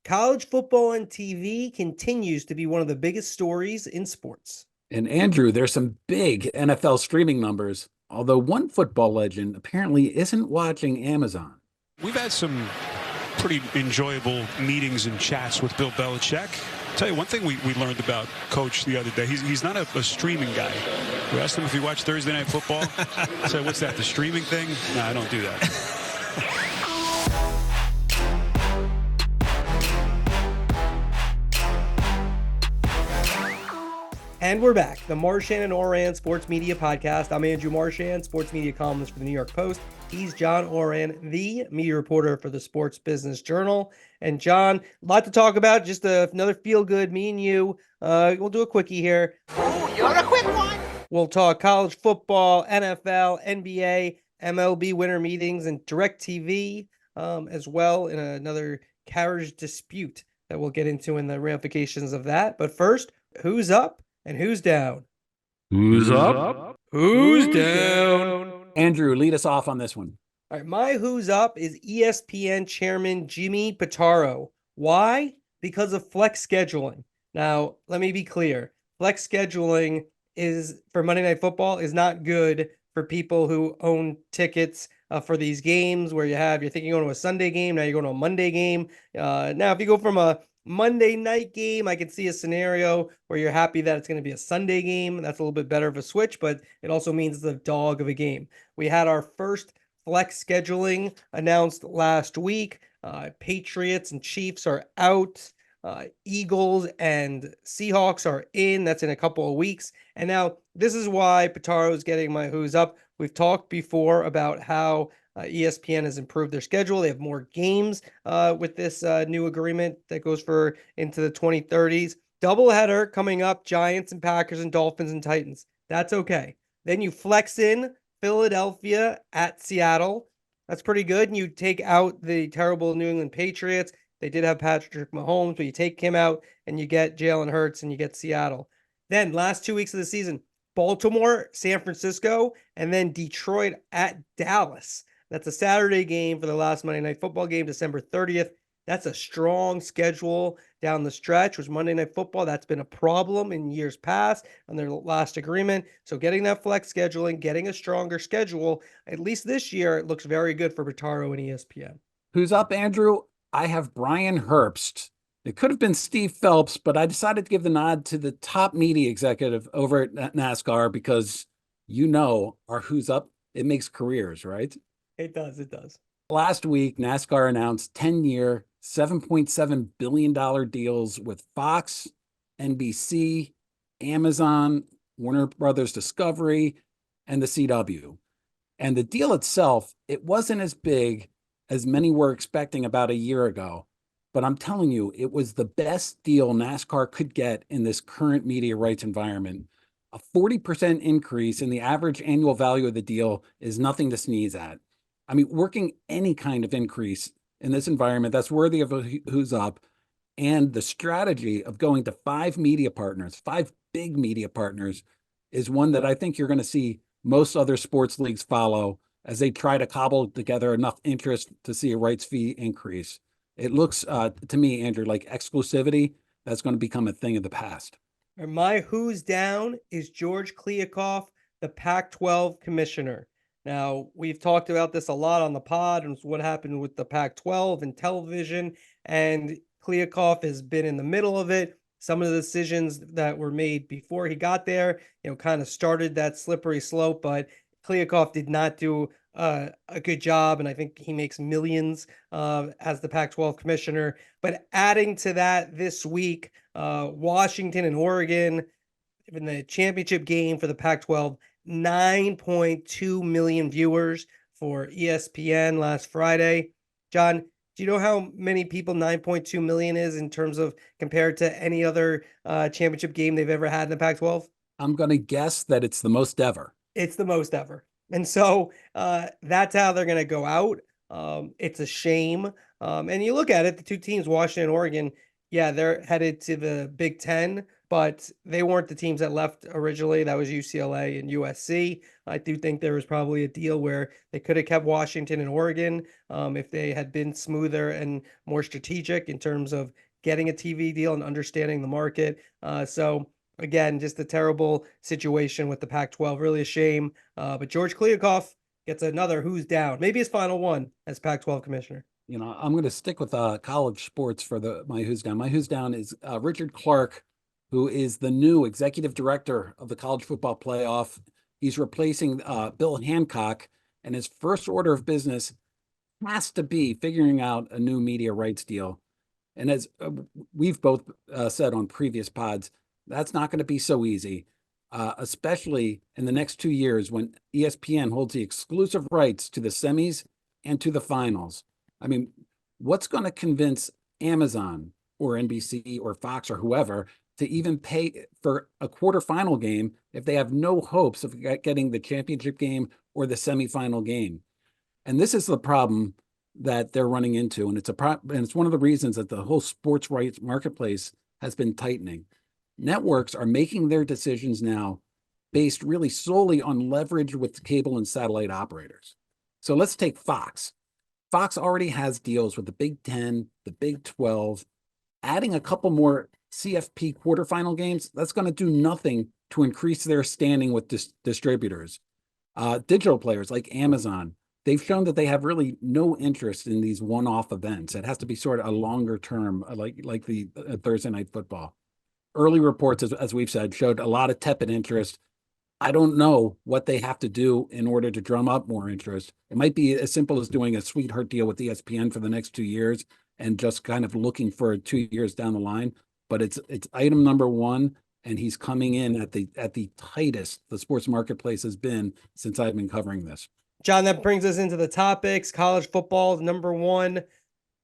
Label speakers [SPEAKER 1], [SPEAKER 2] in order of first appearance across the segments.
[SPEAKER 1] College football on TV continues to be one of the biggest stories in sports.
[SPEAKER 2] And Andrew, there's some big NFL streaming numbers, although one football legend apparently isn't watching Amazon.
[SPEAKER 3] We've had some pretty enjoyable meetings and chats with Bill Belichick. I'll tell you one thing we learned about Coach the other day. He's not a streaming guy. We asked him if he watched Thursday Night Football. I said, what's that, the streaming thing? No, I don't do that.
[SPEAKER 1] And we're back, the Marchand and Ourand Sports Media Podcast. I'm Andrew Marchand, sports media columnist for the New York Post. He's John Ourand, the media reporter for the Sports Business Journal. And John, a lot to talk about, just another feel-good, me and you. We'll do a quickie here.
[SPEAKER 4] Oh, you're a quick one.
[SPEAKER 1] We'll talk college football, NFL, NBA, MLB Winter Meetings, and DirecTV as well in another carriage dispute that we'll get into in the ramifications of that. But first, who's up? And who's down?
[SPEAKER 2] Who's up?
[SPEAKER 1] Who's down?
[SPEAKER 2] Andrew, lead us off on this one.
[SPEAKER 1] All right, my who's up is ESPN chairman Jimmy Pitaro. Why? Because of flex scheduling. Now, let me be clear. Flex scheduling is for Monday Night Football is not good for people who own tickets for these games where you're thinking going to a Sunday game, now you're going to a Monday game. Now, if you go from a Monday night game, I can see a scenario where you're happy that it's going to be a Sunday game. That's a little bit better of a switch, but it also means it's a dog of a game. We had our first flex scheduling announced last week. Patriots and Chiefs are out. Eagles and Seahawks are in. That's in a couple of weeks. And now this is why Pitaro is getting my who's up. We've talked before about how ESPN has improved their schedule. They have more games with this new agreement that goes into the 2030s. Doubleheader coming up, Giants and Packers and Dolphins and Titans. That's okay. Then you flex in Philadelphia at Seattle. That's pretty good. And you take out the terrible New England Patriots. They did have Patrick Mahomes, but you take him out and you get Jalen Hurts and you get Seattle. Then last 2 weeks of the season, Baltimore, San Francisco, and then Detroit at Dallas. That's a Saturday game for the last Monday Night Football game, December 30th. That's a strong schedule down the stretch, which Monday Night Football, that's been a problem in years past on their last agreement. So getting that flex scheduling, getting a stronger schedule, at least this year, it looks very good for Pitaro and ESPN.
[SPEAKER 2] Who's up, Andrew? I have Brian Herbst. It could have been Steve Phelps, but I decided to give the nod to the top media executive over at NASCAR because our who's up, it makes careers, right?
[SPEAKER 1] It does.
[SPEAKER 2] Last week, NASCAR announced 10-year, $7.7 billion deals with Fox, NBC, Amazon, Warner Brothers Discovery, and the CW. And the deal itself, it wasn't as big as many were expecting about a year ago. But I'm telling you, it was the best deal NASCAR could get in this current media rights environment. A 40% increase in the average annual value of the deal is nothing to sneeze at. I mean, working any kind of increase in this environment, that's worthy of a who's up. And the strategy of going to five big media partners, is one that I think you're going to see most other sports leagues follow as they try to cobble together enough interest to see a rights fee increase. It looks to me, Andrew, like exclusivity, that's going to become a thing of the past.
[SPEAKER 1] And my who's down is George Kliavkoff, the Pac-12 commissioner. Now, we've talked about this a lot on the pod and what happened with the Pac-12 and television, and Kliavkoff has been in the middle of it. Some of the decisions that were made before he got there, kind of started that slippery slope, but Kliavkoff did not do a good job, and I think he makes millions as the Pac-12 commissioner. But adding to that this week, Washington and Oregon in the championship game for the Pac-12, 9.2 million viewers for ESPN last Friday. John, do you know how many people 9.2 million is in terms of compared to any other championship game they've ever had in the Pac-12?
[SPEAKER 2] I'm going to guess that it's the most ever.
[SPEAKER 1] It's the most ever. And so that's how they're going to go out. It's a shame. And you look at it, the two teams, Washington and Oregon, yeah, they're headed to the Big Ten. but they weren't the teams that left originally. That was UCLA and USC. I do think there was probably a deal where they could have kept Washington and Oregon if they had been smoother and more strategic in terms of getting a TV deal and understanding the market. So again, just a terrible situation with the Pac-12. Really a shame. But George Kliavkoff gets another who's down, maybe his final one as Pac-12 commissioner.
[SPEAKER 2] You know, I'm going to stick with college sports for my who's down. My who's down is Richard Clark, who is the new executive director of the college football playoff. He's replacing Bill Hancock, and his first order of business has to be figuring out a new media rights deal. And as we've both said on previous pods, that's not going to be so easy, especially in the next 2 years when ESPN holds the exclusive rights to the semis and to the finals. I mean, what's going to convince Amazon or NBC or Fox or whoever to even pay for a quarterfinal game if they have no hopes of getting the championship game or the semifinal game? And this is the problem that they're running into, and it's one of the reasons that the whole sports rights marketplace has been tightening. Networks are making their decisions now based really solely on leverage with cable and satellite operators. So let's take Fox. Fox already has deals with the Big Ten, the Big 12. Adding a couple more CFP quarterfinal games, that's going to do nothing to increase their standing with distributors. Digital players like Amazon, they've shown that they have really no interest in these one-off events. It has to be sort of a longer term, like the Thursday Night Football. Early reports, as we've said, showed a lot of tepid interest. I don't know what they have to do in order to drum up more interest. It might be as simple as doing a sweetheart deal with ESPN for the next 2 years and just kind of looking for 2 years down the line. But it's item number one, and he's coming in at the tightest the sports marketplace has been since I've been covering this.
[SPEAKER 1] John, that brings us into the topics. College football, number one,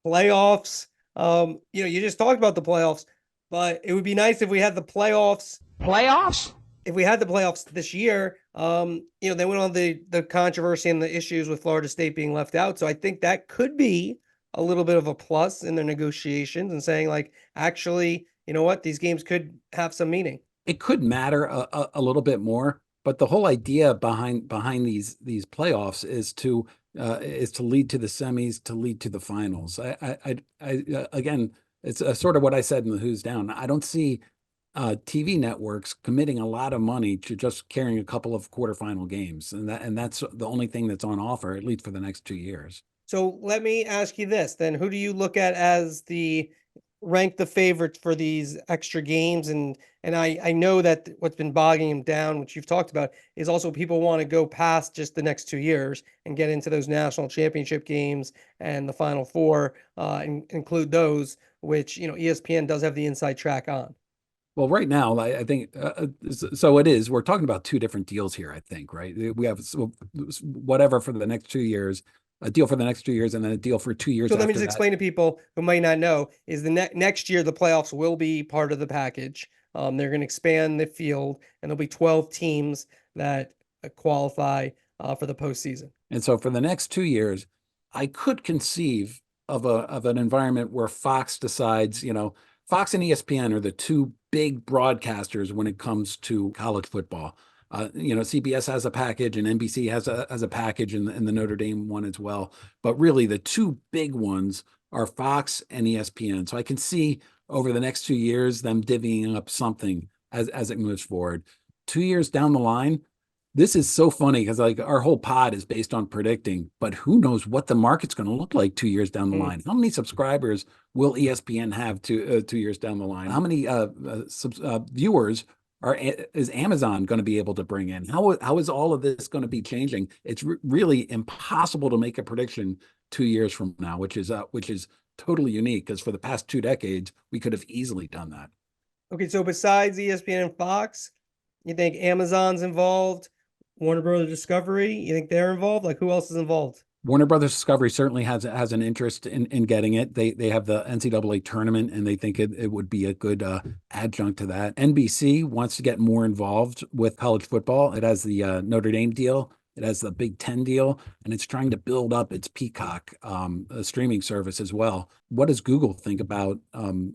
[SPEAKER 1] playoffs. You just talked about the playoffs, but it would be nice if we had the playoffs.
[SPEAKER 4] Playoffs?
[SPEAKER 1] If we had the playoffs this year, they went on the controversy and the issues with Florida State being left out. So I think that could be a little bit of a plus in their negotiations and saying, like, actually, you know what, these games could have some meaning.
[SPEAKER 2] It could matter a little bit more, but the whole idea behind these playoffs is to lead to the semis, to lead to the finals. I again, it's sort of what I said in the Who's Down. I don't see TV networks committing a lot of money to just carrying a couple of quarterfinal games, and that's the only thing that's on offer, at least for the next 2 years.
[SPEAKER 1] So let me ask you this then: who do you look at as the favorites for these extra games? And I know that what's been bogging them down, which you've talked about, is also people want to go past just the next 2 years and get into those national championship games and the Final Four, and include those, which ESPN does have the inside track on.
[SPEAKER 2] Well, right now, I think, so it is, we're talking about two different deals here, I think, right? We have whatever for the next 2 years, a deal for the next 2 years, and then a deal for 2 years.
[SPEAKER 1] So let me just explain to people who might not know, is the next year, the playoffs will be part of the package. They're going to expand the field, and there'll be 12 teams that qualify for the postseason.
[SPEAKER 2] And so for the next 2 years, I could conceive of an environment where Fox decides, Fox and ESPN are the two big broadcasters when it comes to college football. CBS has a package and NBC has a package, and the Notre Dame one as well. But really, the two big ones are Fox and ESPN. So I can see over the next 2 years them divvying up something as it moves forward. 2 years down the line, this is so funny because our whole pod is based on predicting, but who knows what the market's going to look like 2 years down the line? How many subscribers will ESPN have 2 years down the line? How many viewers is Amazon going to be able to bring in? How is all of this going to be changing? It's really impossible to make a prediction 2 years from now, which is totally unique, because for the past 2 decades we could have easily done that.
[SPEAKER 1] Okay, so besides ESPN and Fox, you think Amazon's involved? Warner Brothers Discovery, you think they're involved? Like, who else is involved?
[SPEAKER 2] Warner Brothers Discovery certainly has an interest in getting it. They have the NCAA tournament, and they think it would be a good adjunct to that. NBC wants to get more involved with college football. It has the Notre Dame deal. It has the Big Ten deal, and it's trying to build up its Peacock streaming service as well. What does Google think about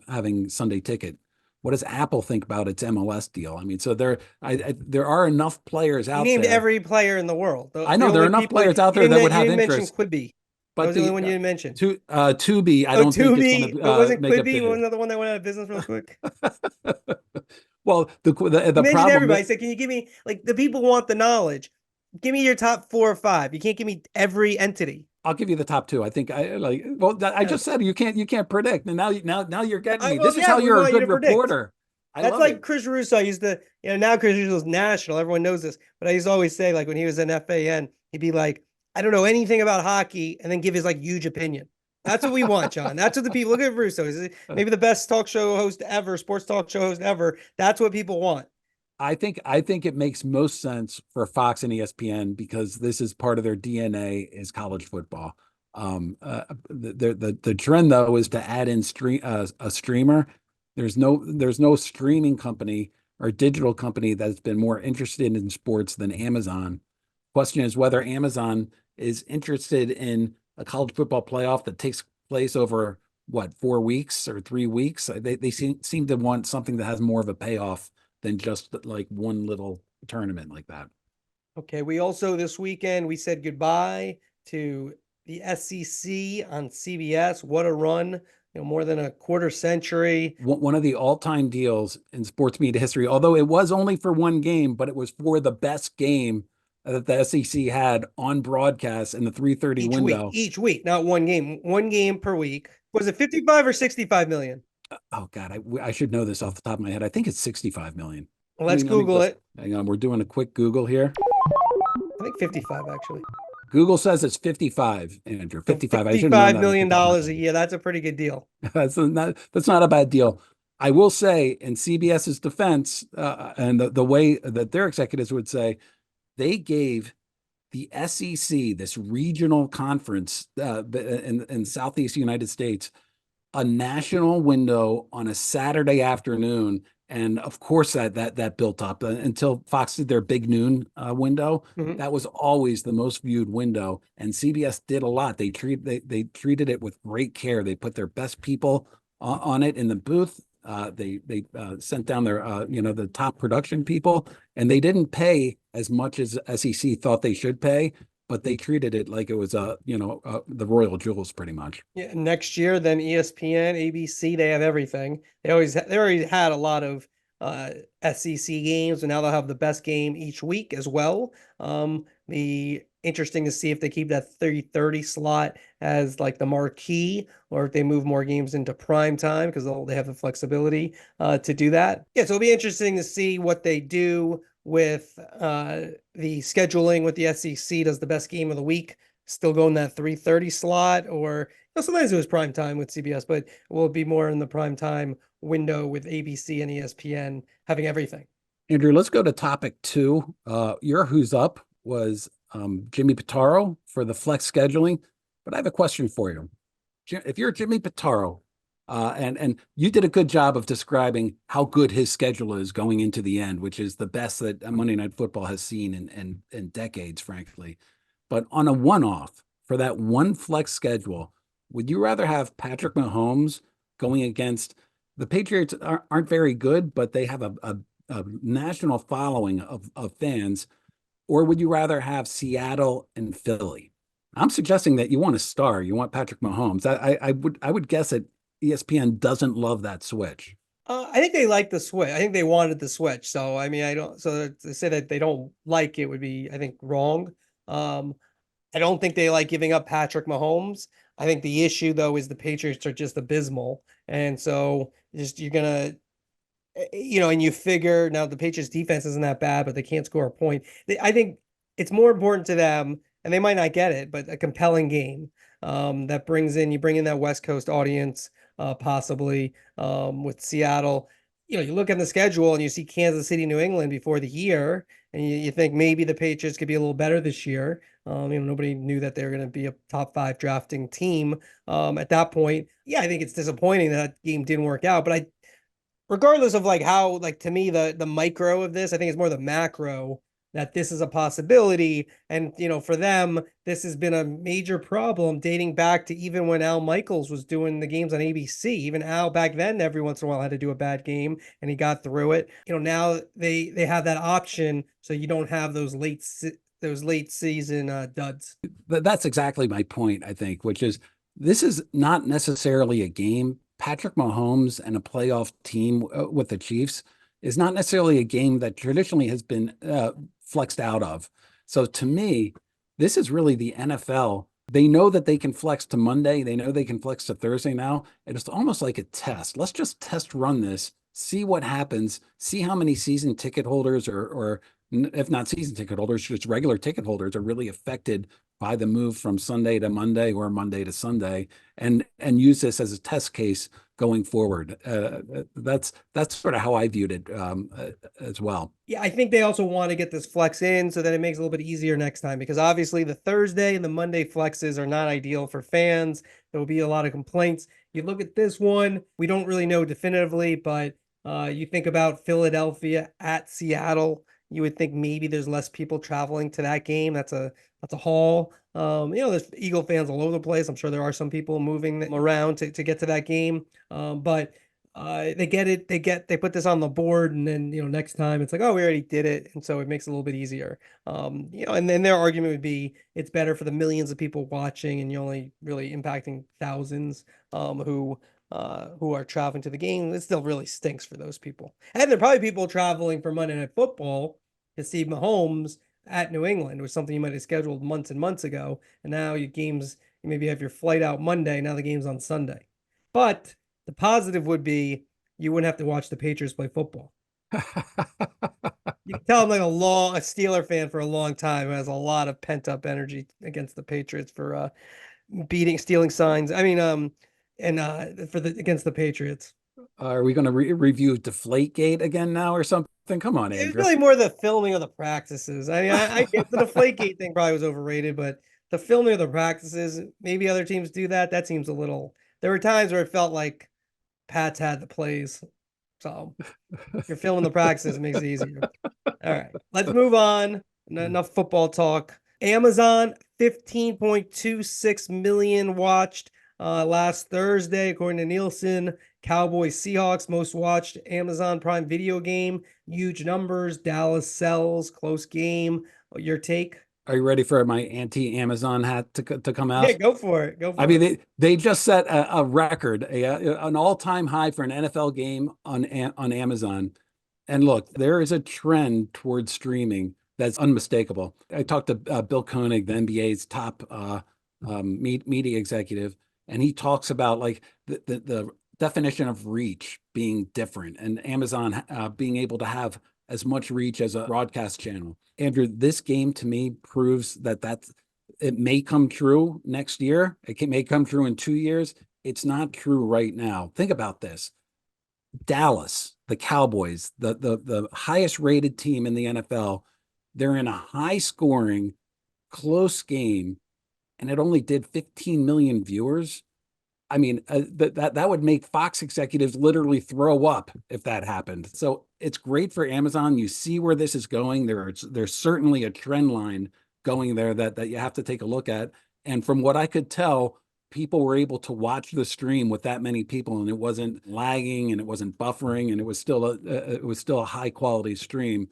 [SPEAKER 2] having Sunday Ticket? What does Apple think about its MLS deal? I mean, so there are enough players
[SPEAKER 1] You
[SPEAKER 2] out
[SPEAKER 1] named
[SPEAKER 2] there.
[SPEAKER 1] every player in the world.
[SPEAKER 2] I know there are enough players out there that would have
[SPEAKER 1] you didn't mention
[SPEAKER 2] interest,
[SPEAKER 1] Quibi. That
[SPEAKER 2] but
[SPEAKER 1] was the only one you didn't mention.
[SPEAKER 2] Tubi, I
[SPEAKER 1] Oh,
[SPEAKER 2] don't think it's going
[SPEAKER 1] Tubi, but
[SPEAKER 2] to
[SPEAKER 1] wasn't
[SPEAKER 2] make a
[SPEAKER 1] Quibi
[SPEAKER 2] bid.
[SPEAKER 1] another one that went out of business real quick?
[SPEAKER 2] Well, the
[SPEAKER 1] You mentioned
[SPEAKER 2] problem
[SPEAKER 1] everybody. So can you give me, like, the people want the knowledge? Give me your top 4 or 5. You can't give me every entity.
[SPEAKER 2] I'll give you the top 2. I think I like. Well, I just said you can't predict, and now you're getting me. This is how
[SPEAKER 1] We
[SPEAKER 2] you're a
[SPEAKER 1] want you
[SPEAKER 2] good
[SPEAKER 1] to predict.
[SPEAKER 2] reporter. I
[SPEAKER 1] That's
[SPEAKER 2] love
[SPEAKER 1] like
[SPEAKER 2] it.
[SPEAKER 1] Chris Russo used to, now Chris Russo's national. Everyone knows this. But I used to always say, like, when he was in FAN, he'd be like, I don't know anything about hockey, and then give his, like, huge opinion. That's what we want, John. That's what the people look at Russo. He's maybe the best talk show host ever, sports talk show host ever. That's what people want.
[SPEAKER 2] I think it makes most sense for Fox and ESPN because this is part of their DNA is college football. The trend though is to add in a streamer. There's no streaming company or digital company that's been more interested in sports than Amazon. Question is whether Amazon is interested in a college football playoff that takes place over what, 4 weeks or 3 weeks. They seem to want something that has more of a payoff than just like one little tournament like that.
[SPEAKER 1] Okay, we also this weekend we said goodbye to the SEC on CBS. What a run! More than a quarter century.
[SPEAKER 2] One of the all-time deals in sports media history, although it was only for one game, but it was for the best game that the SEC had on broadcast in the 3:30 window.
[SPEAKER 1] Each week, not one game per week. Was it 55 or 65 million?
[SPEAKER 2] Oh God, I should know this off the top of my head. I think it's 65 million.
[SPEAKER 1] Well, let's Google it.
[SPEAKER 2] Hang on, we're doing a quick Google here.
[SPEAKER 1] I think 55 actually.
[SPEAKER 2] Google says it's 55, Andrew. 55.
[SPEAKER 1] $55 million a year. That's a pretty good deal.
[SPEAKER 2] That's not a bad deal. I will say, in CBS's defense, and the way that their executives would say, they gave the SEC, this regional conference in Southeast United States, a national window on a Saturday afternoon. And of course that built up until Fox did their big noon window.
[SPEAKER 1] Mhm.
[SPEAKER 2] That was always the most viewed window. And CBS did a lot. They treated it with great care. They put their best people on it in the booth. They sent down their the top production people, and they didn't pay as much as SEC thought they should pay, but they treated it like it was the royal jewels pretty much.
[SPEAKER 1] Yeah, next year, then ESPN, ABC, they have everything. They already had a lot of SEC games, and now they'll have the best game each week as well. Be interesting to see if they keep that 30-30 slot as like the marquee, or if they move more games into prime time because they have the flexibility to do that. Yeah, so it'll be interesting to see what they do with the scheduling with the SEC. Does the best game of the week still go in that 3:30 slot, or sometimes it was prime time with CBS, but will it be more in the prime time window with ABC and ESPN having everything?
[SPEAKER 2] Andrew, let's go to topic 2. Your who's up was Jimmy Pitaro for the flex scheduling, but I have a question for you. If you're Jimmy Pitaro, and you did a good job of describing how good his schedule is going into the end, which is the best that Monday Night Football has seen in decades, frankly. But on a one-off for that one flex schedule, would you rather have Patrick Mahomes going against the Patriots? Aren't very good, but they have a national following of fans, or would you rather have Seattle and Philly? I'm suggesting that you want a star. You want Patrick Mahomes. I would guess that ESPN doesn't love that switch.
[SPEAKER 1] I think they like the switch. I think they wanted the switch. So, I mean, I don't, so to say that they don't like it would be, I think, wrong. I don't think they like giving up Patrick Mahomes. I think the issue though is the Patriots are just abysmal. And so you're going to, and you figure now the Patriots defense isn't that bad, but they can't score a point. I think it's more important to them, and they might not get it, but a compelling game that you bring in that West Coast audience, possibly with Seattle. You look at the schedule and you see Kansas City, New England before the year, and you think maybe the Patriots could be a little better this year. Nobody knew that they were going to be a top 5 drafting team at that point. Yeah, I think it's disappointing that game didn't work out, but regardless of like how, like, to me, the micro of this, I think it's more the macro that this is a possibility. And, for them, this has been a major problem dating back to even when Al Michaels was doing the games on ABC. Even Al back then, every once in a while had to do a bad game and he got through it. Now they have that option. So you don't have those late season duds.
[SPEAKER 2] That's exactly my point, I think, which is this is not necessarily a game. Patrick Mahomes and a playoff team with the Chiefs is not necessarily a game that traditionally has been flexed out of. So to me, this is really the NFL. They know that they can flex to Monday. They know they can flex to Thursday now. And it's almost like a test. Let's just test run this, see what happens, see how many season ticket holders or if not season ticket holders, just regular ticket holders are really affected by the move from Sunday to Monday or Monday to Sunday, and use this as a test case going forward. That's sort of how I viewed it as well.
[SPEAKER 1] Yeah, I think they also want to get this flex in so that it makes it a little bit easier next time, because obviously the Thursday and the Monday flexes are not ideal for fans. There will be a lot of complaints. You look at this one, we don't really know definitively, but you think about Philadelphia at Seattle. You would think maybe there's less people traveling to that game. That's a haul. There's Eagle fans all over the place. I'm sure there are some people moving them around to get to that game. But they get it. They put this on the board, and then next time it's like, oh, we already did it, and so it makes it a little bit easier. And then their argument would be it's better for the millions of people watching, and you're only really impacting thousands who are traveling to the game. It still really stinks for those people. And there are probably people traveling for Monday Night Football to see Mahomes at New England, was something you might have scheduled months and months ago. And now you maybe have your flight out Monday. Now the game's on Sunday. But the positive would be you wouldn't have to watch the Patriots play football. You can tell I'm like a Steeler fan for a long time who has a lot of pent up energy against the Patriots for stealing signs. I mean, against the Patriots.
[SPEAKER 2] Are we going to review Deflategate again now or something? Come on,
[SPEAKER 1] It was
[SPEAKER 2] Andrew.
[SPEAKER 1] really more the filming of the practices. I mean, I get the Deflategate thing probably was overrated, but the filming of the practices, maybe other teams do that. That seems a little. There were times where it felt like Pats had the plays. So if you're filming the practices, it makes it easier. All right, let's move on. Enough football talk. Amazon, 15.26 million watched last Thursday, according to Nielsen. Cowboys Seahawks, most watched Amazon Prime Video game. Huge numbers. Dallas sells, close game. Your take?
[SPEAKER 2] Are you ready for my anti-Amazon hat to come out?
[SPEAKER 1] Yeah, go for it. Go for it.
[SPEAKER 2] I mean, they just set a record, an all-time high for an NFL game on Amazon. And look, there is a trend towards streaming that's unmistakable. I talked to Bill Koenig, the NBA's top media executive, and he talks about like the definition of reach being different, and Amazon being able to have as much reach as a broadcast channel. Andrew, this game to me proves that it may come true next year. May come true in 2 years. It's not true right now. Think about this. Dallas, the Cowboys, the highest rated team in the NFL, they're in a high scoring, close game, and it only did 15 million viewers. I mean, that would make Fox executives literally throw up if that happened. So it's great for Amazon. You see where this is going. There's certainly a trend line going there that you have to take a look at. And from what I could tell, people were able to watch the stream with that many people, and it wasn't lagging and it wasn't buffering, and it was still a high quality stream.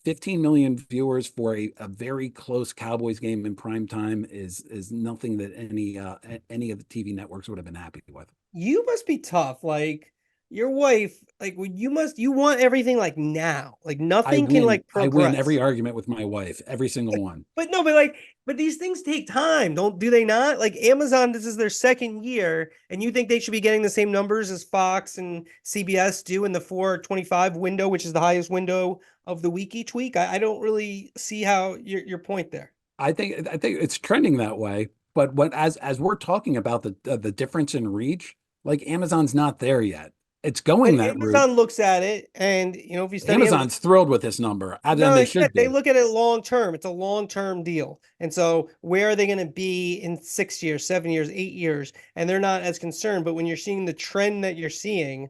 [SPEAKER 2] 15 million viewers for a very close Cowboys game in prime time is nothing that any of the TV networks would have been happy with.
[SPEAKER 1] You must be tough. Like your wife, like you want everything like now. Like nothing can like progress.
[SPEAKER 2] I win every argument with my wife, every single one.
[SPEAKER 1] But these things take time, do they not? Like Amazon, this is their second year, and you think they should be getting the same numbers as Fox and CBS do in the 425 window, which is the highest window of the week each week? I don't really see how your point there.
[SPEAKER 2] I think it's trending that way, but as we're talking about the difference in reach, like Amazon's not there yet. It's going that route.
[SPEAKER 1] Amazon looks at it, and if you study
[SPEAKER 2] Amazon's thrilled with this number.
[SPEAKER 1] They look at it long term. It's a long term deal, and so where are they going to be in 6 years, 7 years, 8 years? And they're not as concerned. But when you're seeing the trend that you're seeing,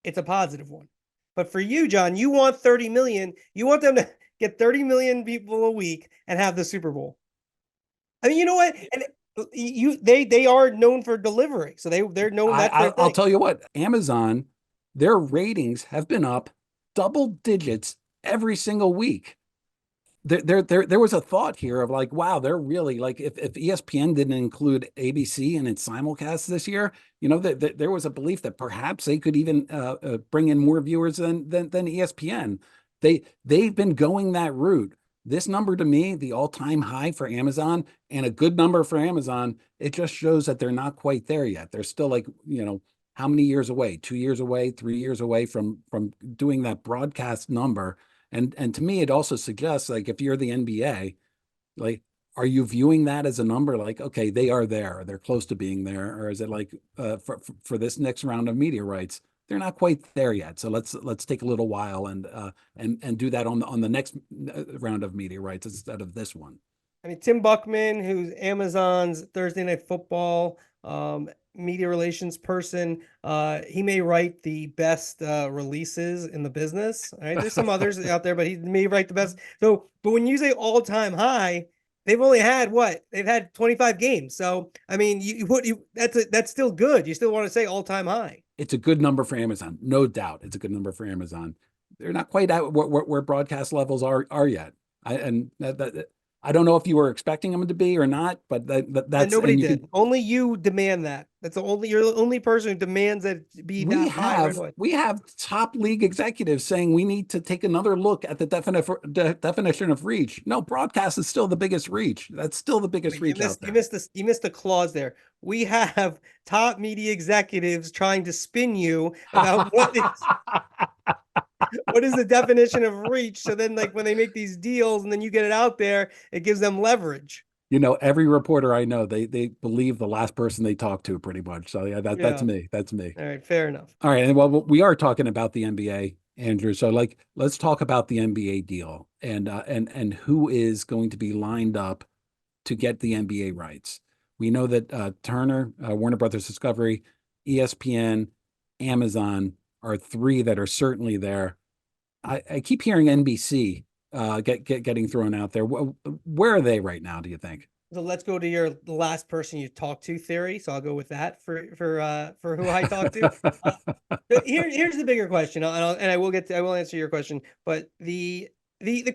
[SPEAKER 1] it's a positive one. But for you, John, you want 30 million. You want them to get 30 million people a week, and have the Super Bowl. I mean, you know what? And they are known for delivering, so they're known that's their
[SPEAKER 2] I'll
[SPEAKER 1] thing.
[SPEAKER 2] tell you what, Amazon, their ratings have been up double digits every single week. There was a thought here of like, wow, they're really like, if ESPN didn't include ABC in its simulcast this year, there was a belief that perhaps they could even bring in more viewers than ESPN. They've been going that route. This number to me, the all-time high for Amazon and a good number for Amazon, it just shows that they're not quite there yet. They're still like, how many years away? 2 years away, 3 years away from doing that broadcast number. And to me, it also suggests, like, if you're the NBA, like, are you viewing that as a number? Like, okay, they are there, they're close to being there, or is it like for this next round of media rights, they're not quite there yet. So let's take a little while and do that on the next round of media rights instead of this one.
[SPEAKER 1] I mean, Tim Buckman, who's Amazon's Thursday Night Football media relations person, he may write the best releases in the business. All right, there's some others out there, but he may write the best. So, but when you say all-time high, they've only had what? They've had 25 games. So, I mean, that's still good. You still want to say all-time high.
[SPEAKER 2] It's a good number for Amazon, no doubt. It's a good number for Amazon. They're not quite at where broadcast levels are yet. I don't know if you were expecting them to be or not, but that's
[SPEAKER 1] and nobody did. Only you demand that. You're the only person who demands that it be that high right away.
[SPEAKER 2] We have top league executives saying we need to take another look at the definition of reach. No, broadcast is still the biggest reach. That's still the biggest reach out there.
[SPEAKER 1] You missed the clause there. We have top media executives trying to spin you about what is the definition of reach. So then, like, when they make these deals and then you get it out there, it gives them leverage.
[SPEAKER 2] Every reporter I know, they believe the last person they talk to, pretty much. So yeah, that's me. That's me.
[SPEAKER 1] All right, fair enough.
[SPEAKER 2] All right, and well, we are talking about the NBA, Andrew. So let's talk about the NBA deal and who is going to be lined up to get the NBA rights. We know that Turner, Warner Brothers Discovery, ESPN, Amazon are three that are certainly there. I keep hearing NBC getting thrown out there. Where are they right now, do you think?
[SPEAKER 1] So let's go to the last person you talked to theory. So I'll go with that for who I talked to. Here's the bigger question, and I will answer your question. But the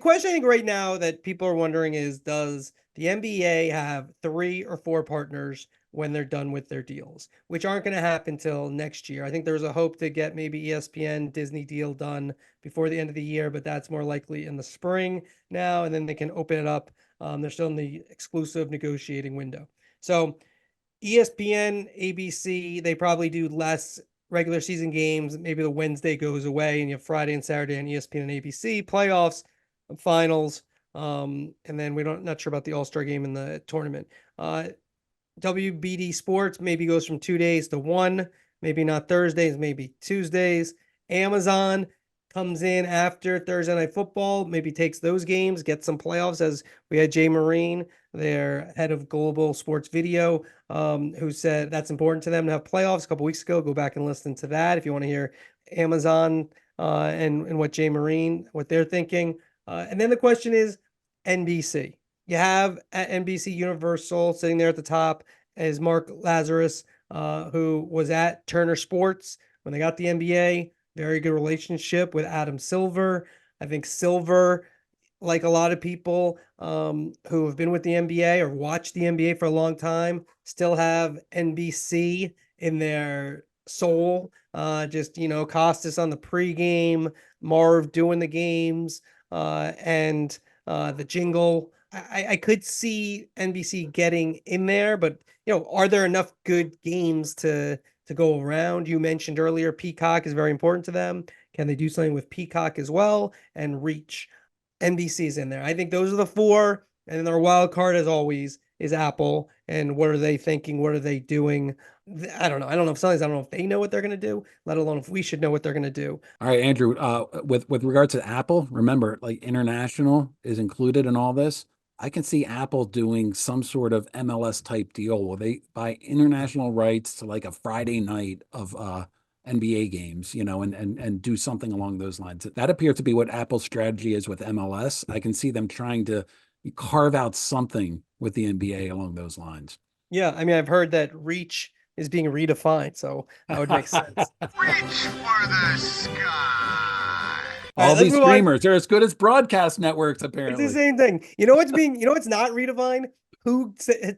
[SPEAKER 1] question I think right now that people are wondering is, does the NBA have 3 or 4 partners when they're done with their deals, which aren't going to happen till next year? I think there's a hope to get maybe ESPN Disney deal done before the end of the year, but that's more likely in the spring now, and then they can open it up. They're still in the exclusive negotiating window. So ESPN, ABC, they probably do less regular season games. Maybe the Wednesday goes away and you have Friday and Saturday on ESPN and ABC, playoffs, finals. And then not sure about the All-Star game in the tournament. WBD Sports maybe goes from 2 days to 1, maybe not Thursdays, maybe Tuesdays. Amazon comes in after Thursday Night Football, maybe takes those games, gets some playoffs, as we had Jay Marine, their head of global sports video, who said that's important to them to have playoffs a couple weeks ago. Go back and listen to that if you want to hear Amazon and what Jay Marine, what they're thinking. And then the question is NBC. You have at NBC Universal sitting there at the top is Mark Lazarus, who was at Turner Sports when they got the NBA. Very good relationship with Adam Silver. I think Silver, like a lot of people who have been with the NBA or watched the NBA for a long time, still have NBC in their soul. Costas on the pregame, Marv doing the games, and the jingle. I could see NBC getting in there, but are there enough good games to go around? You mentioned earlier Peacock is very important to them. Can they do something with Peacock as well and reach? NBC's in there. I think those are the 4, and then their wild card, as always, is Apple. And what are they thinking? What are they doing? I don't know. I don't know if they know what they're going to do, let alone if we should know what they're going to do.
[SPEAKER 2] All right, Andrew, with regards to Apple, remember, like, international is included in all this. I can see Apple doing some sort of MLS type deal where they buy international rights to like a Friday night of NBA games, and do something along those lines. That appears to be what Apple's strategy is with MLS. I can see them trying to carve out something with the NBA along those lines.
[SPEAKER 1] Yeah, I mean, I've heard that reach is being redefined, so that would make sense.
[SPEAKER 4] Reach for the sky.
[SPEAKER 1] All
[SPEAKER 2] All
[SPEAKER 1] right, let's
[SPEAKER 2] these
[SPEAKER 1] move on.
[SPEAKER 2] streamers, they're as good as broadcast networks,
[SPEAKER 1] It's
[SPEAKER 2] apparently.
[SPEAKER 1] the same thing. You know what's not redefined? Who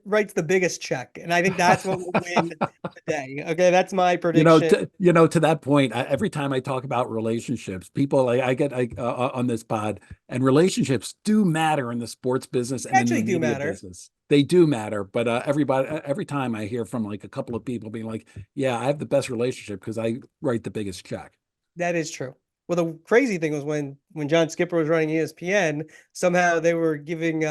[SPEAKER 1] writes the biggest check? And I think that's what will win today. Okay, that's my prediction.
[SPEAKER 2] To that point, every time I talk about relationships, people I get on this pod, and relationships do matter in the sports business and in
[SPEAKER 1] Actually
[SPEAKER 2] the
[SPEAKER 1] do
[SPEAKER 2] media
[SPEAKER 1] matter.
[SPEAKER 2] business. They do matter, but every time I hear from like a couple of people being like, "Yeah, I have the best relationship because I write the biggest check."
[SPEAKER 1] That is true. Well, the crazy thing was when John Skipper was running ESPN, somehow they were giving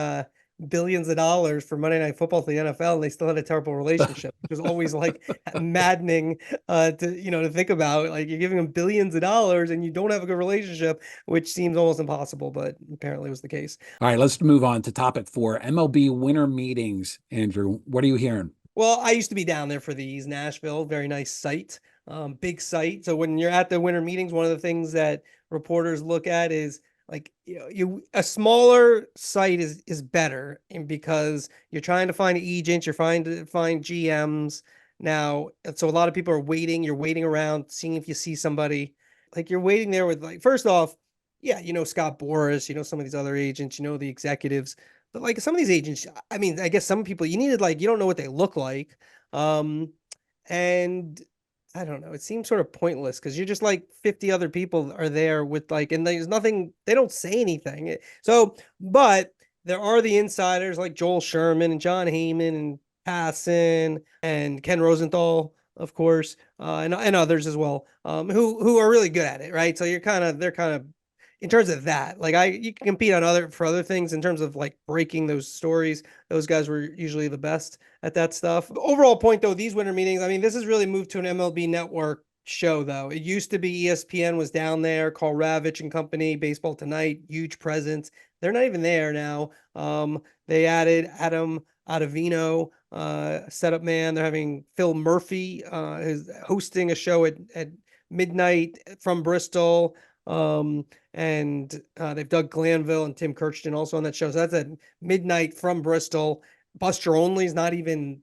[SPEAKER 1] billions of dollars for Monday Night Football to the NFL, and they still had a terrible relationship, which was always like maddening to think about. Like, you're giving them billions of dollars and you don't have a good relationship, which seems almost impossible, but apparently was the case.
[SPEAKER 2] All right, let's move on to topic 4, MLB Winter Meetings. Andrew, what are you hearing?
[SPEAKER 1] Well, I used to be down there for these, Nashville, very nice site, big site. So when you're at the winter meetings, one of the things that reporters look at is like, a smaller site is better, and because you're trying to find agents, you're trying to find GMs now. So a lot of people are waiting. You're waiting around, seeing if you see somebody. Like, you're waiting there with, like, first off, yeah, Scott Boras, some of these other agents, the executives. But like some of these agents, I mean, I guess some people you needed, like, you don't know what they look like. And I don't know, it seems sort of pointless because you're just like 50 other people are there with, like, and there's nothing, they don't say anything. So, but there are the insiders like Joel Sherman and John Heyman and Passan and Ken Rosenthal, of course, and others as well, who are really good at it, right? So they're kind of, in terms of that, like, you can compete on other things in terms of like breaking those stories. Those guys were usually the best at that stuff. The overall point, though, these winter meetings, I mean, this has really moved to an MLB Network show, though. It used to be ESPN was down there, Carl Ravitch and company, Baseball Tonight, huge presence. They're not even there now. They added Adam Ottavino, setup man. They're having Phil Murphy, is hosting a show at midnight from Bristol. And they've Doug Glanville and Tim Kirchton also on that show. So that's at midnight from Bristol. Buster Only's not even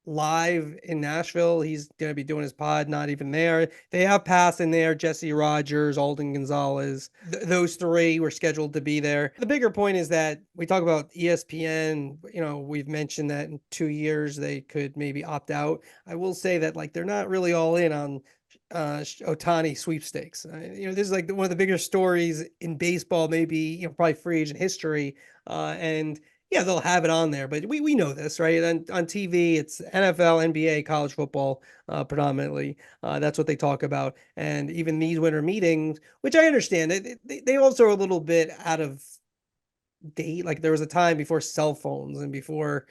[SPEAKER 1] live in Nashville. He's going to be doing his pod, not even there. They have Pass in there, Jesse Rogers, Alden Gonzalez. Those three were scheduled to be there. The bigger point is that we talk about ESPN, we've mentioned that in 2 years they could maybe opt out. I will say that, like, they're not really all in on Ohtani sweepstakes. This is like one of the bigger stories in baseball, maybe, probably free agent history. And yeah, they'll have it on there, but we know this, right? On TV, it's NFL, NBA, college football, predominantly. That's what they talk about. And even these winter meetings, which I understand, they also are a little bit out of date. Like, there was a time before cell phones and before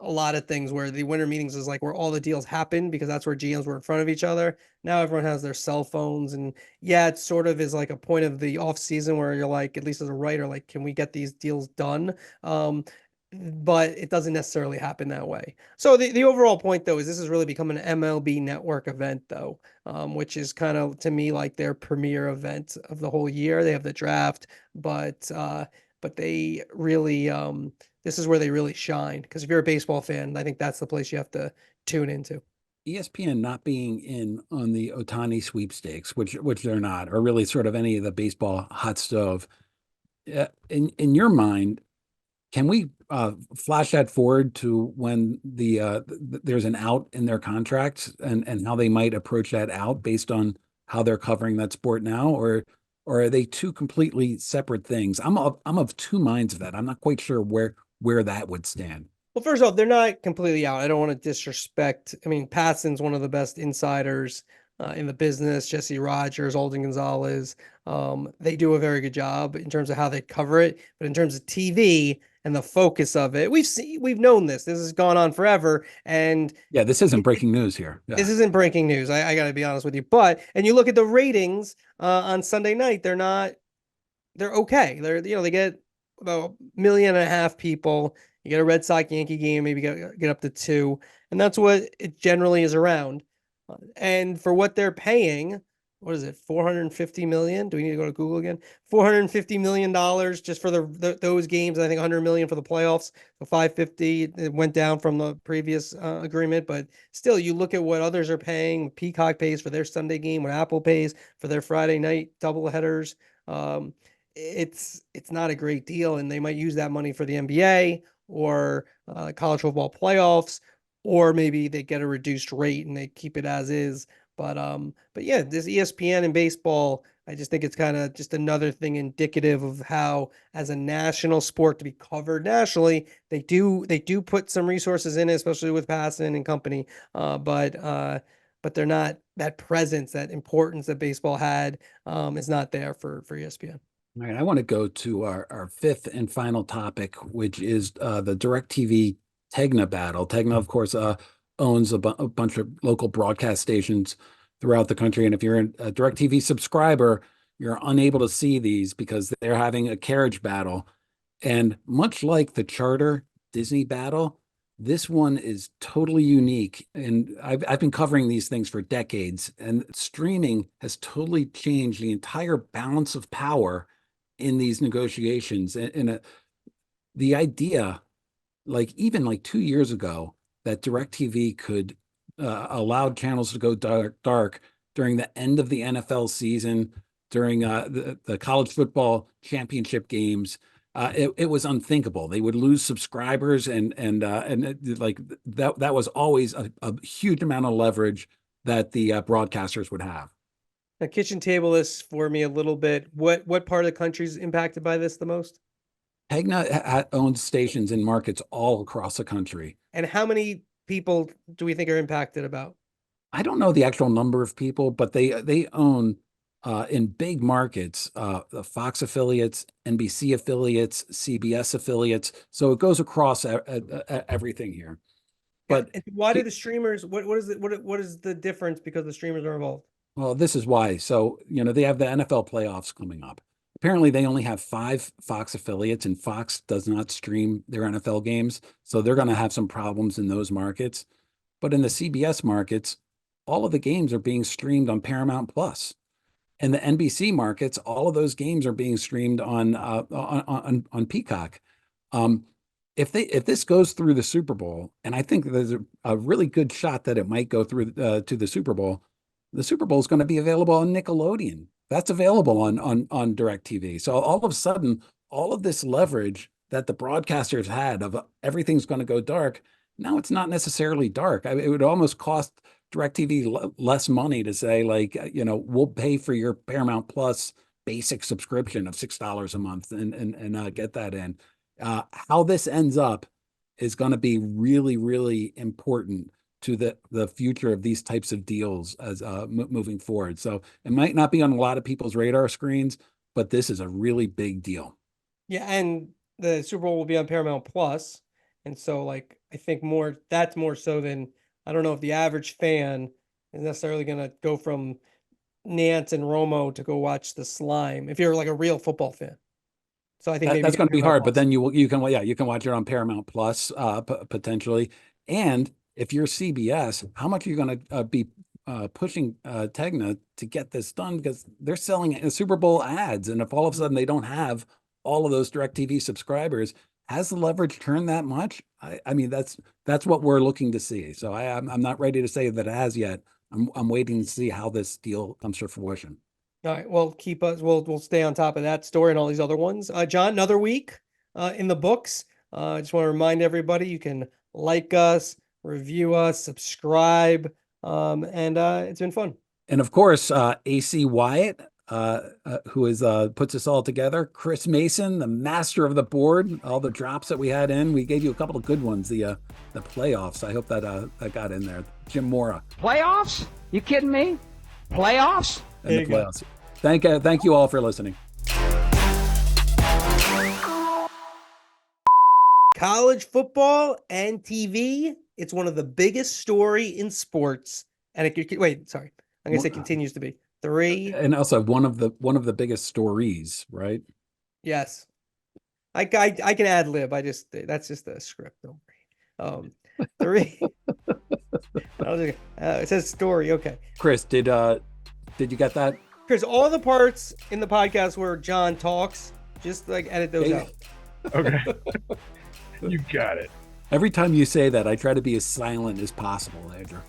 [SPEAKER 1] a lot of things where the winter meetings is like where all the deals happen, because that's where GMs were in front of each other. Now everyone has their cell phones, and yeah, it sort of is like a point of the off season where you're like, at least as a writer, like, can we get these deals done? But it doesn't necessarily happen that way. So the overall point, though, is this has really become an MLB Network event, though, which is kind of, to me, like their premier event of the whole year. They have the draft, but they really, this is where they really shine. Because if you're a baseball fan, I think that's the place you have to tune into.
[SPEAKER 2] ESPN not being in on the Ohtani sweepstakes, which they're not, or really sort of any of the baseball hot stove. In your mind, can we flash that forward to when there's an out in their contracts and how they might approach that out based on how they're covering that sport now, or are they two completely separate things? I'm of two minds of that. I'm not quite sure where that would stand.
[SPEAKER 1] Well, first off, they're not completely out. I don't want to disrespect. I mean, Passan's one of the best insiders in the business. Jesse Rogers, Alden Gonzalez. They do a very good job in terms of how they cover it. But in terms of TV and the focus of it, we've known this. This has gone on forever. And
[SPEAKER 2] yeah, this isn't breaking news here. Yeah.
[SPEAKER 1] This isn't breaking news. I got to be honest with you. And you look at the ratings on Sunday night, they're okay. They get about 1.5 million people. You get a Red Sox Yankee game, maybe get up to 2, and that's what it generally is around. And for what they're paying, what is it, 450 million? Do we need to go to Google again? $450 million just for those games. I think 100 million for the playoffs. So 550, it went down from the previous agreement, but still, you look at what others are paying. Peacock pays for their Sunday game, what Apple pays for their Friday night double headers. It's not a great deal, and they might use that money for the NBA or college football playoffs, or maybe they get a reduced rate and they keep it as is. But yeah, this ESPN and baseball, I just think it's kind of just another thing indicative of how, as a national sport to be covered nationally, they do put some resources in it, especially with Passan and company. But they're not, that presence, that importance that baseball had, is not there for ESPN.
[SPEAKER 2] All right, I want to go to our fifth and final topic, which is the DirecTV-Tegna battle. Tegna, of course, owns a bunch of local broadcast stations throughout the country. And if you're a DirecTV subscriber, you're unable to see these because they're having a carriage battle. And much like the Charter Disney battle, this one is totally unique. And I've been covering these things for decades, and streaming has totally changed the entire balance of power in these negotiations. The idea, like even like 2 years ago, that DirecTV could allow channels to go dark during the end of the NFL season, during the college football championship games. It was unthinkable. They would lose subscribers, and like that was always a huge amount of leverage that the broadcasters would have.
[SPEAKER 1] Now, kitchen table this for me a little bit. What part of the country is impacted by this the most?
[SPEAKER 2] Tegna owns stations in markets all across the country.
[SPEAKER 1] And how many people do we think are impacted about?
[SPEAKER 2] I don't know the actual number of people, but they own in big markets the Fox affiliates, NBC affiliates, CBS affiliates. So it goes across everything here. But
[SPEAKER 1] and why do the streamers? What is it? What is the difference because the streamers are involved?
[SPEAKER 2] Well, this is why. So, they have the NFL playoffs coming up. Apparently, they only have 5 Fox affiliates, and Fox does not stream their NFL games. So they're going to have some problems in those markets. But in the CBS markets, all of the games are being streamed on Paramount Plus. In the NBC markets, all of those games are being streamed on Peacock. If this goes through the Super Bowl, and I think there's a really good shot that it might go through to the Super Bowl is going to be available on Nickelodeon. That's available on DirecTV. So all of a sudden, all of this leverage that the broadcasters had of everything's going to go dark, now it's not necessarily dark. It would almost cost DirecTV less money to say, like, we'll pay for your Paramount Plus basic subscription of $6 a month and get that in. How this ends up is going to be really, really important to the future of these types of deals as moving forward. So it might not be on a lot of people's radar screens, but this is a really big deal.
[SPEAKER 1] Yeah, and the Super Bowl will be on Paramount Plus, and so like I think that's more so than, I don't know if the average fan is necessarily going to go from Nance and Romo to go watch the Slime if you're like a real football fan. So I think maybe
[SPEAKER 2] that's going to be hard,
[SPEAKER 1] Plus.
[SPEAKER 2] but then you can watch it on Paramount Plus potentially. And if you're CBS, how much are you going to be pushing Tegna to get this done? Because they're selling Super Bowl ads, and if all of a sudden they don't have all of those DirecTV subscribers, has the leverage turned that much? I mean, that's what we're looking to see. So I'm not ready to say that it has yet. I'm waiting to see how this deal comes to fruition.
[SPEAKER 1] All right, well, keep us. We'll stay on top of that story and all these other ones. John, another week in the books. I just want to remind everybody you can like us, review us, subscribe, and it's been fun.
[SPEAKER 2] And of course, AC Wyatt, who is puts us all together. Chris Mason, the master of the board, all the drops that we had in. We gave you a couple of good ones. The playoffs. I hope that got in there. Jim Mora.
[SPEAKER 5] Playoffs? You kidding me? Playoffs?
[SPEAKER 2] And the playoffs. Thank you all for listening.
[SPEAKER 1] College football and TV. It's one of the biggest story in sports. And it could, wait, sorry. I'm gonna say continues to be 3.
[SPEAKER 2] And also one of the biggest stories, right?
[SPEAKER 1] Yes. I can ad lib. That's just the script. Don't worry. 3 It says story. Okay.
[SPEAKER 2] Chris, did you get that?
[SPEAKER 1] Chris, all the parts in the podcast where John talks, just like edit those
[SPEAKER 2] Yeah.
[SPEAKER 1] out.
[SPEAKER 6] Okay. You got it.
[SPEAKER 2] Every time you say that, I try to be as silent as possible, Andrew.